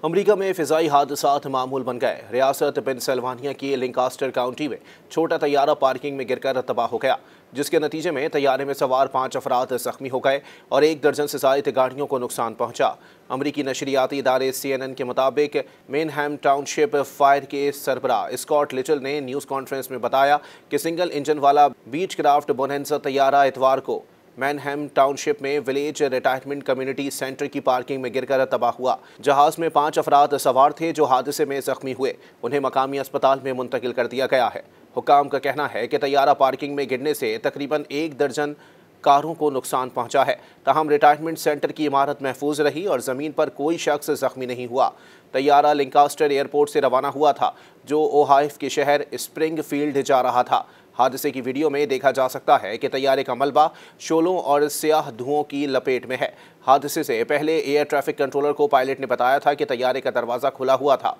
America में फ़िज़ाई हादसात मामूल बन गए। रियासत पेंसिल्वानिया की लिंकास्टर काउंटी में छोटा तैयारा पार्किंग में गिरकर तबाह हो गया, जिसके नतीजे में तैयारे में सवार 5 अफराद जख्मी हो गए और 1 दर्जन से ज़ायद गाड़ियों को नुकसान पहुंचा। अमरीकी नशरियाती इदारे CNN के मुताबिक मेनहैम टाउनशिप फायर के सरबरा स्कॉट लिटिल ने न्यूज़ कॉन्फ्रेंस में बताया कि सिंगल इंजन वाला बीचक्राफ्ट बोनेंजा तैयारा इतवार को मेनहैम टाउनशिप में विलेज रिटायरमेंट कम्युनिटी सेंटर की पार्किंग में गिरकर तबाह हुआ। जहाज में 5 अफराद सवार थे जो हादसे में जख्मी हुए। उन्हें मकामी अस्पताल में मुंतकिल कर दिया गया है। हुकाम का कहना है कि तैयारा पार्किंग में गिरने से तकरीबन 1 दर्जन कारों को नुकसान पहुंचा है। ताहम रिटायरमेंट सेंटर की इमारत महफूज रही और ज़मीन पर कोई शख्स जख्मी नहीं हुआ। तैयारा लिंकास्टर एयरपोर्ट से रवाना हुआ था, जो ओहाइफ के शहर स्प्रिंगफील्ड जा रहा था। हादसे की वीडियो में देखा जा सकता है कि तैयारे का मलबा शोलों और स्याह धुओं की लपेट में है। हादसे से पहले एयर ट्रैफिक कंट्रोलर को पायलट ने बताया था कि तैयारे का दरवाज़ा खुला हुआ था।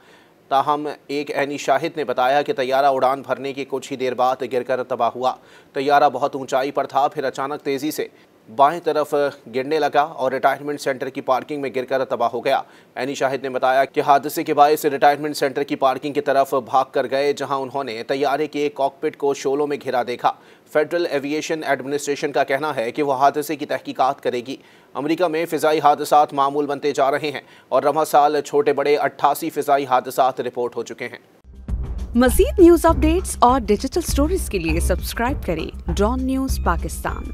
ताहम एक ऐनी शाहिद ने बताया कि तैयारा उड़ान भरने की कुछ ही देर बाद गिरकर तबाह हुआ। तैयारा बहुत ऊंचाई पर था, फिर अचानक तेज़ी से बाएं तरफ गिरने लगा और रिटायरमेंट सेंटर की पार्किंग में गिरकर तबाह हो गया। ऐनी शाहिद ने बताया कि हादसे के बायस रिटायरमेंट सेंटर की पार्किंग की तरफ भाग कर गए, जहां उन्होंने तैयारे के कॉकपिट को शोलों में घिरा देखा। फेडरल एविएशन एडमिनिस्ट्रेशन का कहना है कि वह हादसे की तहकीकात करेगी। अमेरिका में फ़िज़ाई हादसात मामूल बनते जा रहे हैं और रवा साल छोटे बड़े 88 फ़िज़ाई हादसात रिपोर्ट हो चुके हैं। मज़ीद न्यूज़ अपडेट्स और डिजिटल स्टोरीज के लिए सब्सक्राइब करें डॉन न्यूज़ पाकिस्तान।